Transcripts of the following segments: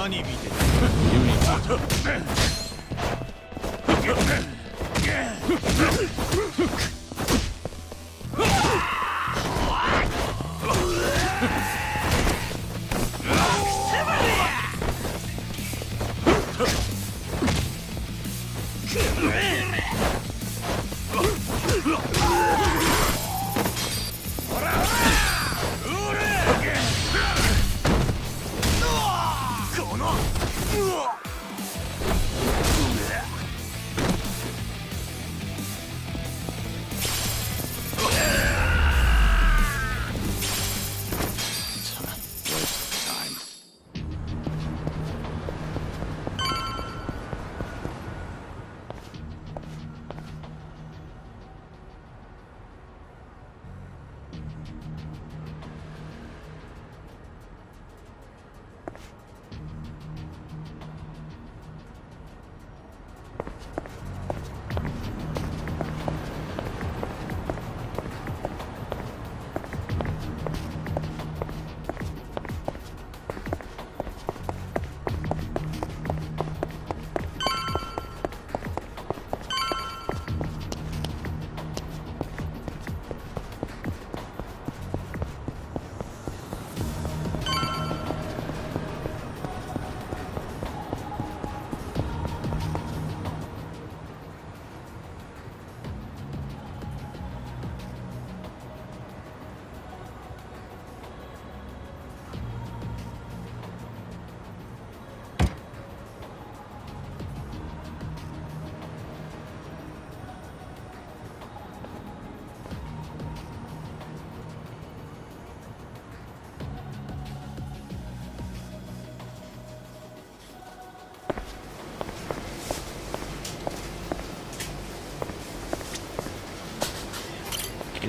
何見てユニ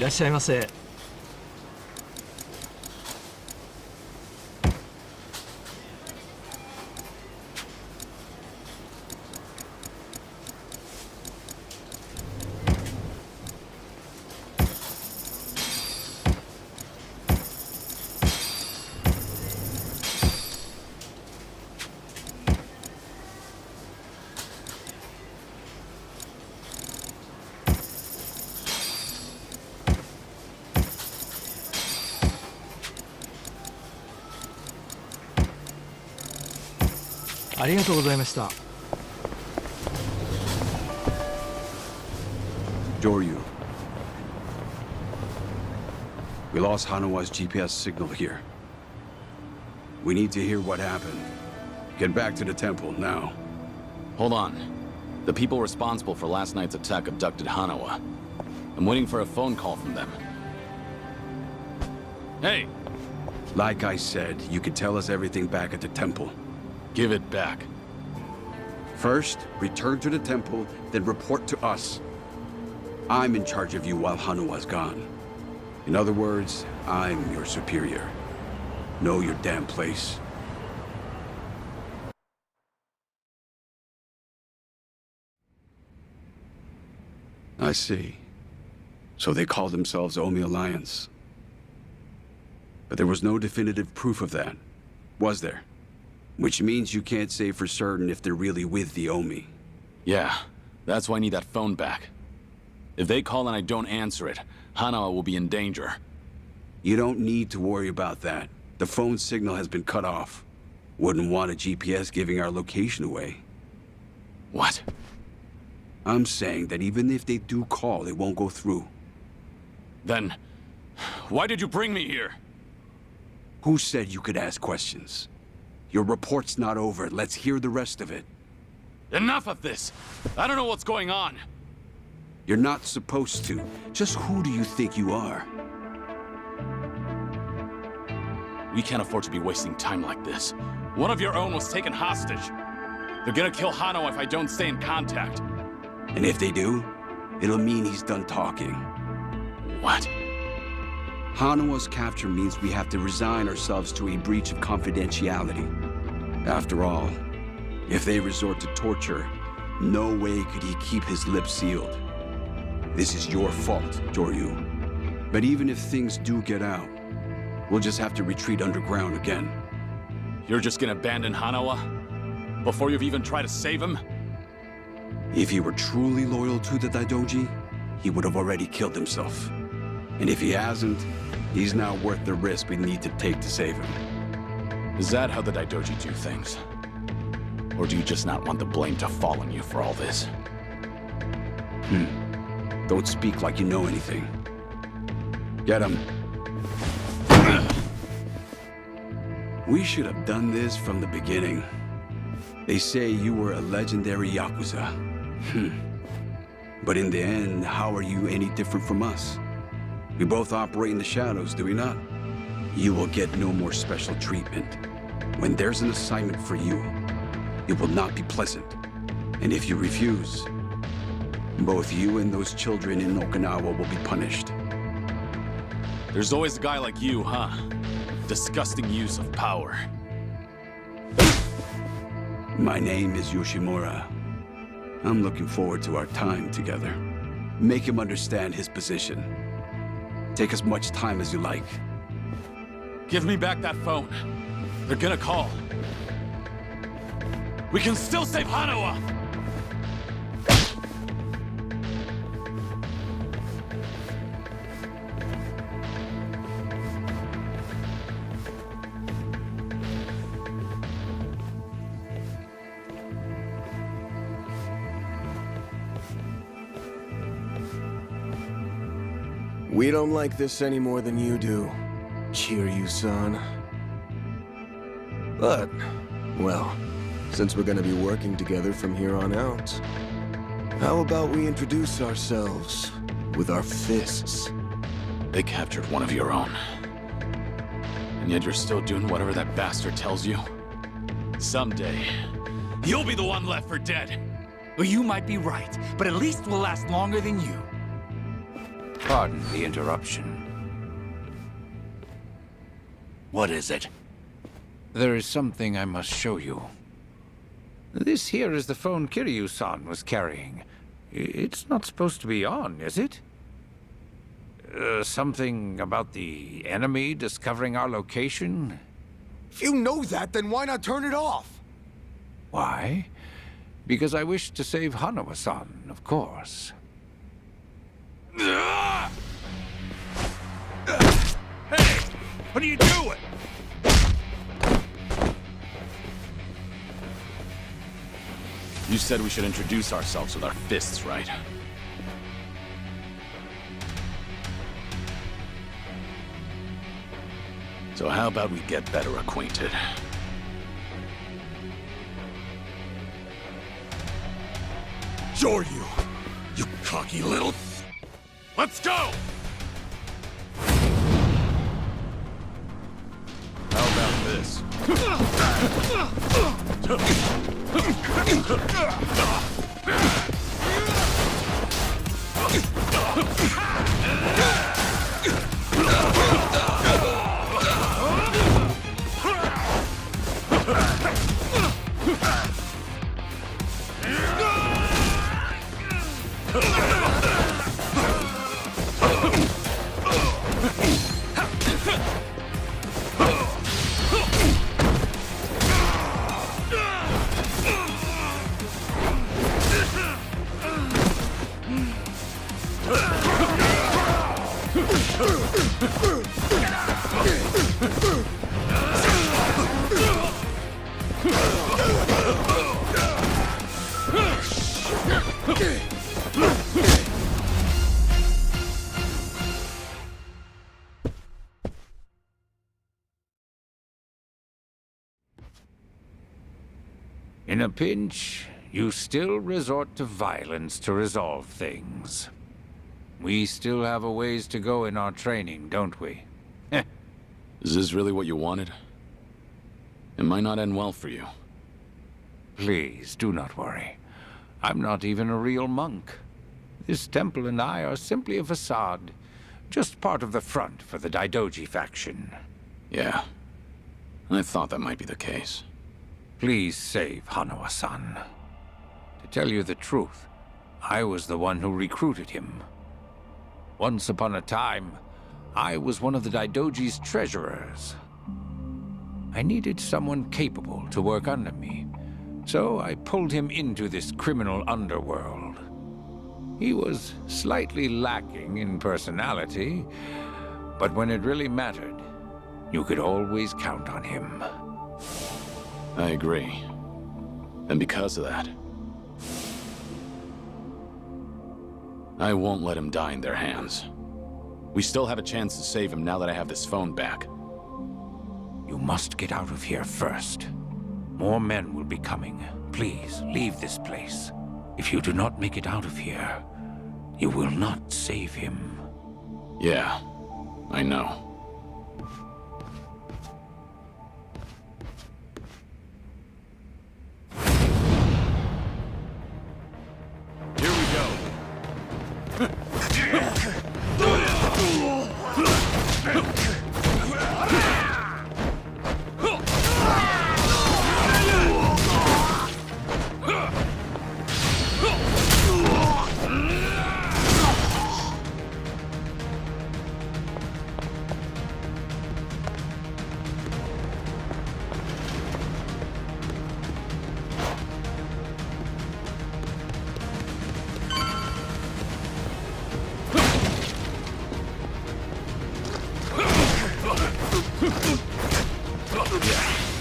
いらっしゃいませ。ありがとうございました。Joryu. We lost Hanawa's GPS signal here. We need to hear what happened. Get back to the temple now. Hold on. The people responsible for last night's attack abducted Hanawa. I'm waiting for a phone call from them. Hey! Like I said, you can tell us everything back at the temple. Give it back. First, return to the temple, then report to us. I'm in charge of you while Hanawa's gone. In other words, I'm your superior. Know your damn place. I see. So they call themselves Omi Alliance. But there was no definitive proof of that, was there? Which means you can't say for certain if they're really with the Omi. Yeah, that's why I need that phone back. If they call and I don't answer it, Hanawa will be in danger. You don't need to worry about that. The phone signal has been cut off. Wouldn't want a GPS giving our location away. What? I'm saying that even if they do call, it won't go through. Then, why did you bring me here? Who said you could ask questions? Your report's not over. Let's hear the rest of it. Enough of this! I don't know what's going on! You're not supposed to. Just who do you think you are? We can't afford to be wasting time like this. One of your own was taken hostage. They're gonna kill Hanawa if I don't stay in contact. And if they do, it'll mean he's done talking. What? Hanawa's capture means we have to resign ourselves to a breach of confidentiality. After all, if they resort to torture, no way could he keep his lips sealed. This is your fault, Joryu. But even if things do get out, we'll just have to retreat underground again. You're just gonna abandon Hanawa? Before you've even tried to save him? If he were truly loyal to the Daidoji, he would have already killed himself. And if he hasn't, he's not worth the risk we need to take to save him. Is that how the Daidoji do things? Or do you just not want the blame to fall on you for all this? Don't speak like you know anything. Get him. We should have done this from the beginning. They say you were a legendary Yakuza. But in the end, how are you any different from us? We both operate in the shadows, do we not? You will get no more special treatment. When there's an assignment for you, it will not be pleasant. And if you refuse, both you and those children in Okinawa will be punished. There's always a guy like you, huh? Disgusting use of power. My name is Yoshimura. I'm looking forward to our time together. Make him understand his position. Take as much time as you like. Give me back that phone. They're gonna call. We can still save Hanawa! We don't like this any more than you do, Kiryu-san. But, well, since we're gonna be working together from here on out, how about we introduce ourselves with our fists? They captured one of your own. And yet you're still doing whatever that bastard tells you? Someday, you'll be the one left for dead. Well, you might be right, but at least we'll last longer than you. Pardon the interruption. What is it? There is something I must show you. This here is the phone Kiryu-san was carrying. It's not supposed to be on, is it? Something about the enemy discovering our location? If you know that, then why not turn it off? Why? Because I wish to save Hanawa-san, of course. Hey! What are you doing? You said we should introduce ourselves with our fists, right? So how about we get better acquainted? Sure you cocky little... Let's go! How about this? In a pinch, you still resort to violence to resolve things. We still have a ways to go in our training, don't we? Is this really what you wanted? It might not end well for you. Please, do not worry. I'm not even a real monk. This temple and I are simply a facade. Just part of the front for the Daidoji faction. Yeah. I thought that might be the case. Please save Hanawa-san. To tell you the truth, I was the one who recruited him. Once upon a time, I was one of the Daidoji's treasurers. I needed someone capable to work under me, so I pulled him into this criminal underworld. He was slightly lacking in personality, but when it really mattered, you could always count on him. I agree. And because of that, I won't let him die in their hands. We still have a chance to save him now that I have this phone back. You must get out of here first. More men will be coming. Please, leave this place. If you do not make it out of here, you will not save him. Yeah, I know. Here we go.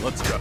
Let's go.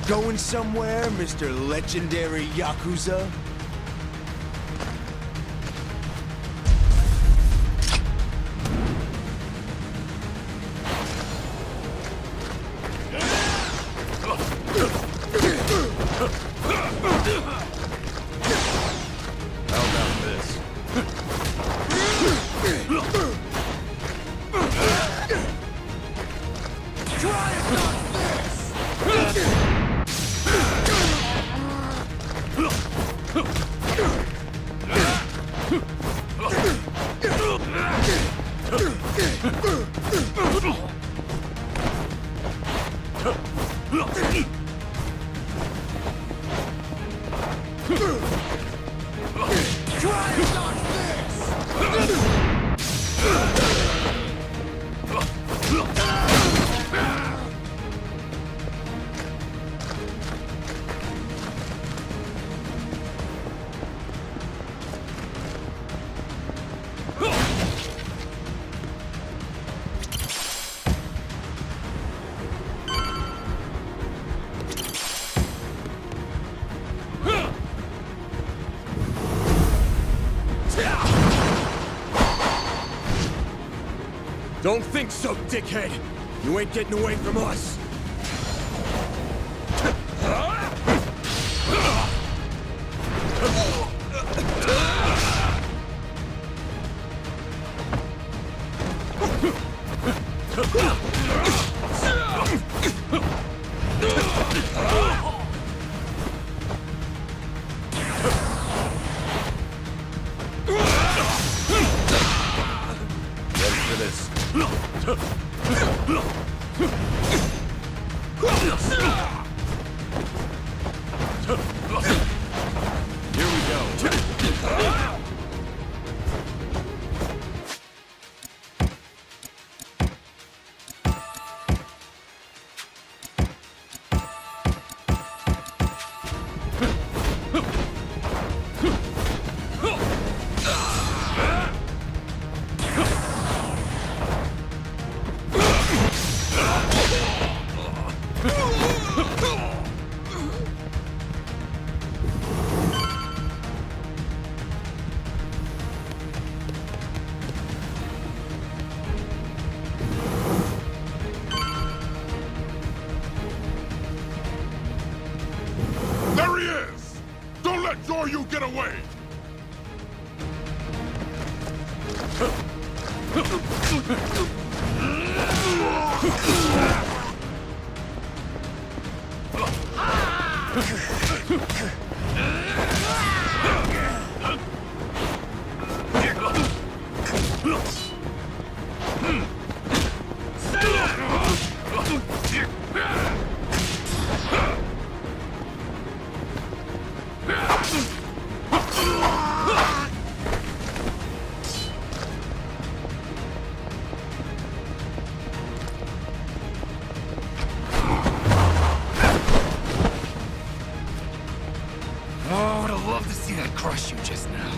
Going somewhere, Mr. Legendary Yakuza? How about this? Don't think so, dickhead! You ain't getting away from us! Ready for this? Here we go. There he is! Don't let Zoryu get away! Oh, I would have loved to see that crush you just now.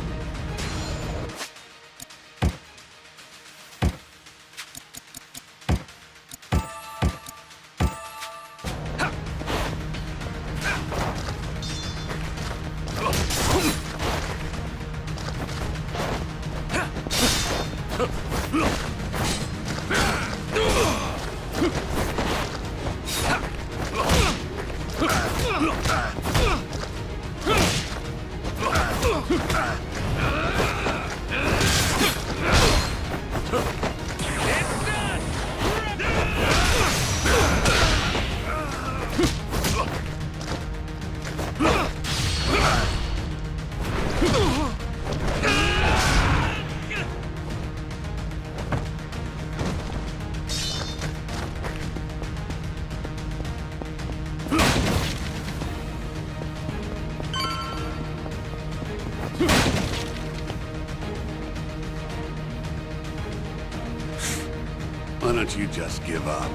Why don't you just give up?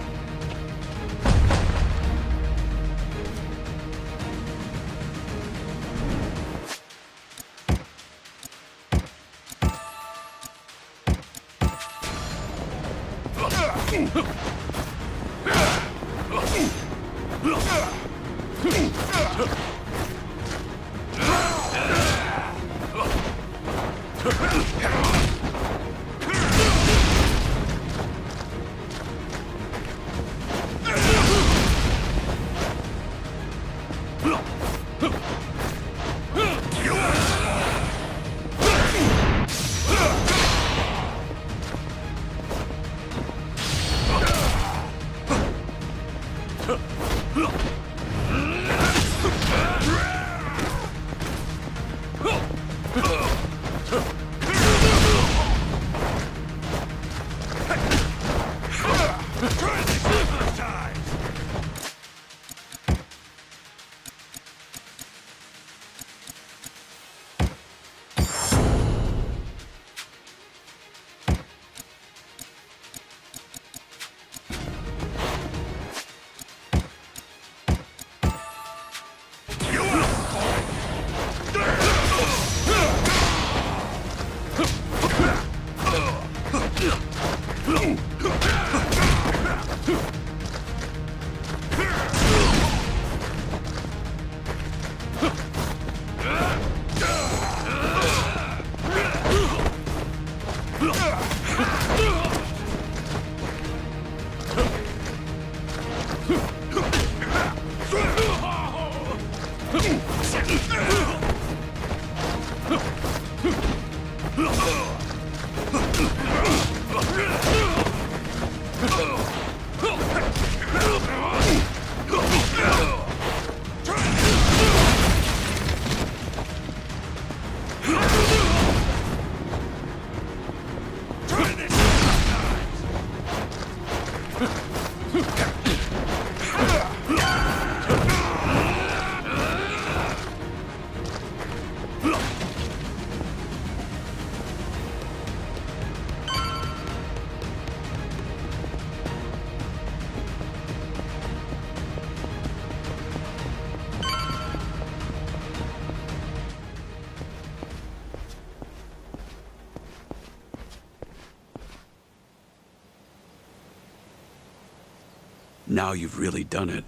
Now you've really done it.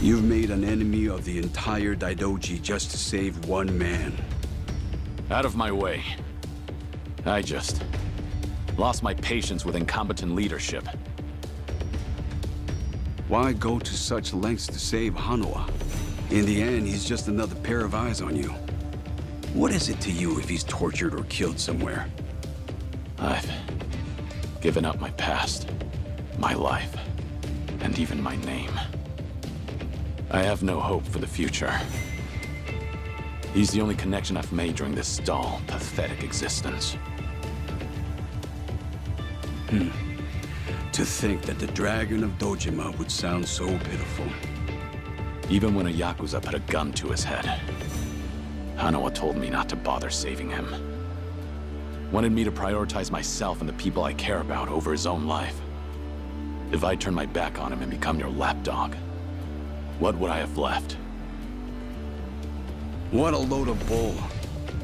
You've made an enemy of the entire Daidoji just to save one man. Out of my way. I just lost my patience with incompetent leadership. Why go to such lengths to save Hanawa? In the end, he's just another pair of eyes on you. What is it to you if he's tortured or killed somewhere? I've given up my past, my life, and even my name. I have no hope for the future. He's the only connection I've made during this dull, pathetic existence. To think that the Dragon of Dojima would sound so pitiful. Even when a Yakuza put a gun to his head, Hanawa told me not to bother saving him. Wanted me to prioritize myself and the people I care about over his own life. If I turn my back on him and become your lapdog, what would I have left? What a load of bull.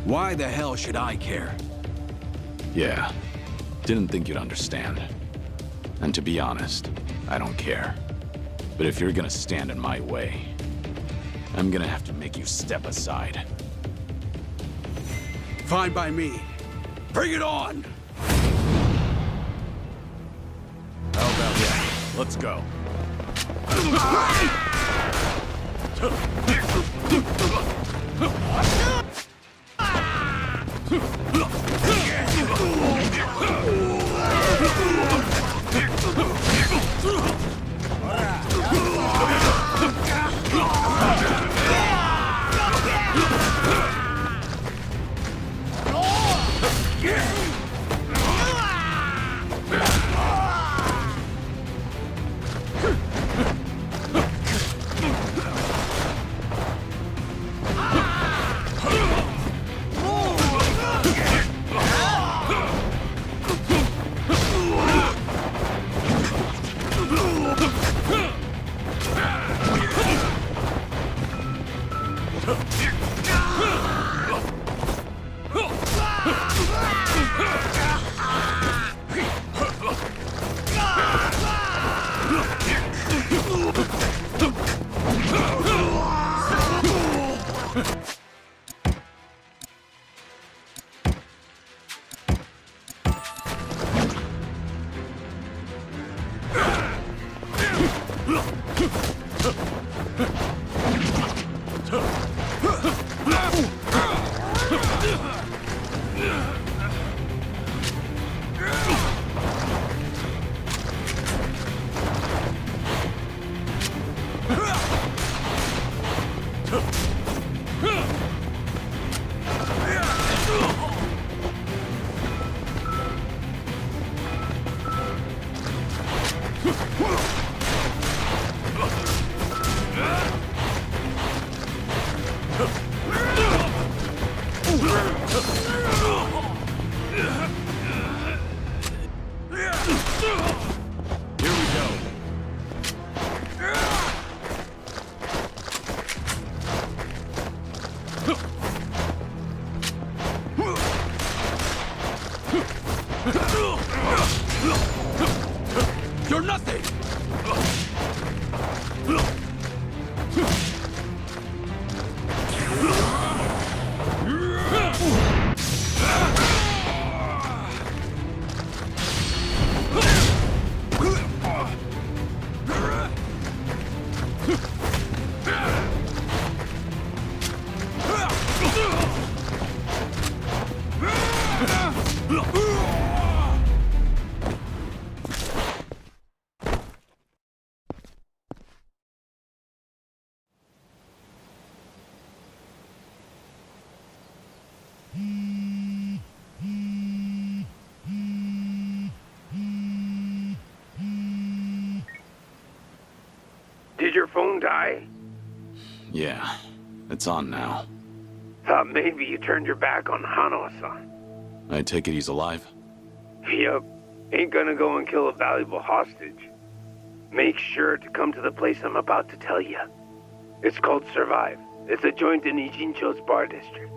Why the hell should I care? Yeah, didn't think you'd understand. And to be honest, I don't care. But if you're gonna stand in my way, I'm gonna have to make you step aside. Fine by me. Bring it on! How about that? Let's go. You're nothing! phone die? Yeah, it's on now. Thought maybe you turned your back on Hanawa-san. I take it he's alive? Yup. Ain't gonna go and kill a valuable hostage. Make sure to come to the place I'm about to tell you. It's called Survive. It's a joint in Ijincho's bar district.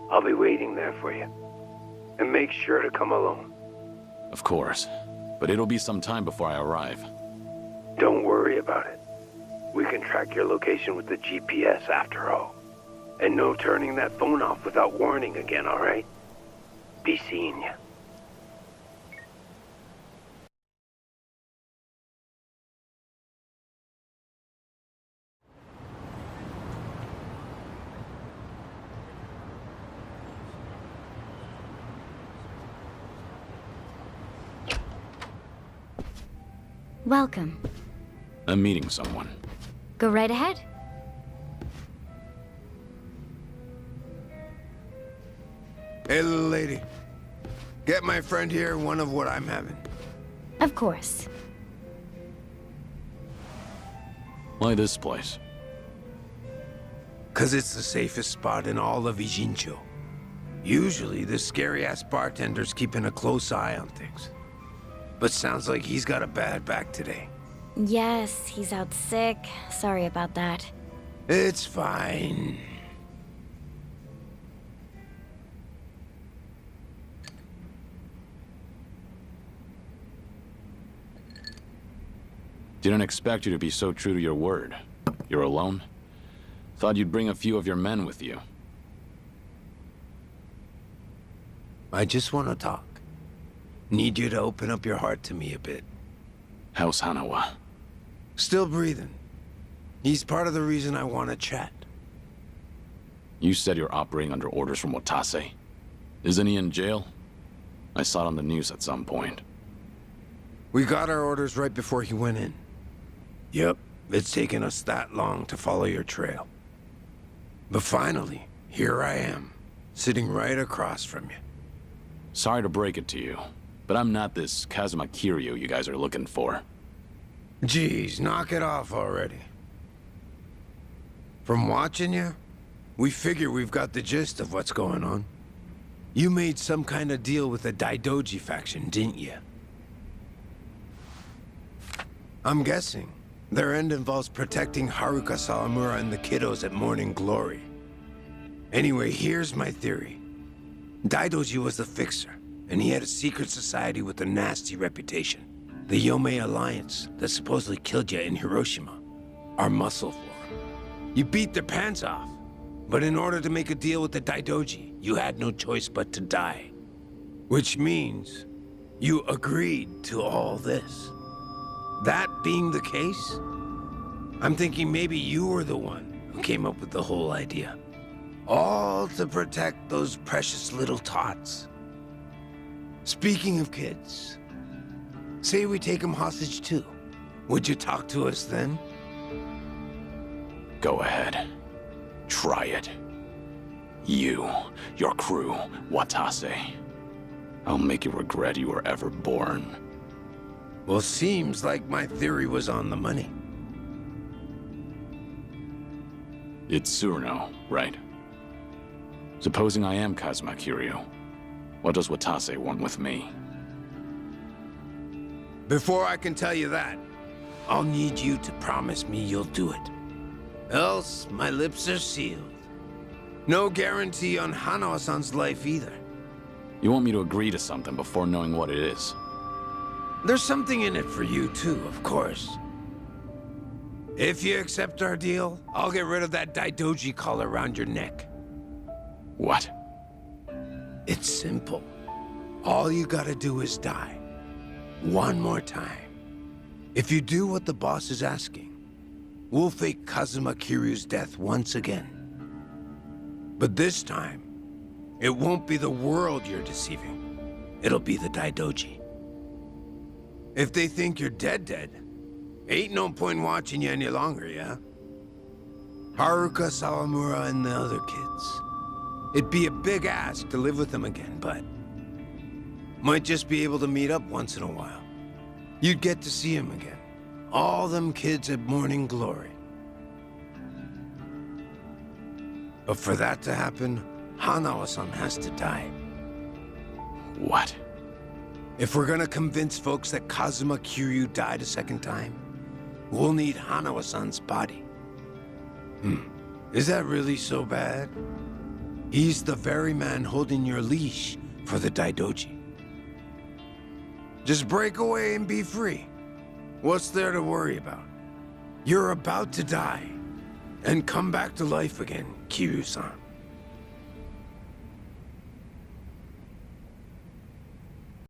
I'll be waiting there for you. And make sure to come alone. Of course. But it'll be some time before I arrive. Don't worry about it. We can track your location with the GPS after all. And no turning that phone off without warning again, alright? Be seeing you. Welcome. I'm meeting someone. Go right ahead. Hey, little lady. Get my friend here one of what I'm having. Of course. Why this place? 'Cause it's the safest spot in all of Ijincho. Usually, the scary-ass bartender's keeping a close eye on things. But sounds like he's got a bad back today. Yes, he's out sick. Sorry about that. It's fine. Didn't expect you to be so true to your word. You're alone? Thought you'd bring a few of your men with you. I just want to talk. Need you to open up your heart to me a bit. How's Hanawa? Still breathing. He's part of the reason I want to chat. You said you're operating under orders from Watase. Isn't he in jail? I saw it on the news at some point. We got our orders right before he went in. Yep, it's taken us that long to follow your trail. But finally, here I am, sitting right across from you. Sorry to break it to you, but I'm not this Kazuma Kiryu you guys are looking for. Geez, knock it off already. From watching you, we figure we've got the gist of what's going on. You made some kind of deal with the Daidoji faction, didn't you? I'm guessing their end involves protecting Haruka Sawamura and the kiddos at Morning Glory. Anyway, here's my theory. Daidoji was the fixer, and he had a secret society with a nasty reputation. The Yomei Alliance that supposedly killed you in Hiroshima. Our muscle for him. You beat their pants off, but in order to make a deal with the Daidoji, you had no choice but to die. Which means you agreed to all this. That being the case, I'm thinking maybe you were the one who came up with the whole idea. All to protect those precious little tots. Speaking of kids, say we take them hostage too. Would you talk to us then? Go ahead. Try it. You, your crew, Watase. I'll make you regret you were ever born. Well, seems like my theory was on the money. It's Tsuruno, right? Supposing I am Kazuma Kiryu, what does Watase want with me? Before I can tell you that, I'll need you to promise me you'll do it. Else, my lips are sealed. No guarantee on Hanawa-san's life either. You want me to agree to something before knowing what it is? There's something in it for you too, of course. If you accept our deal, I'll get rid of that Daidoji collar around your neck. What? It's simple. All you gotta do is die. One more time. If you do what the boss is asking, we'll fake Kazuma Kiryu's death once again. But this time, it won't be the world you're deceiving. It'll be the Daidoji. If they think you're dead, ain't no point watching you any longer, yeah? Haruka Sawamura and the other kids. It'd be a big ask to live with them again, but might just be able to meet up once in a while. You'd get to see them again. All them kids at Morning Glory. But for that to happen, Hanawa-san has to die. What? If we're gonna convince folks that Kazuma Kiryu died a second time, we'll need Hanawa-san's body. Is that really so bad? He's the very man holding your leash for the Daidoji. Just break away and be free. What's there to worry about? You're about to die and come back to life again, Kiryu-san.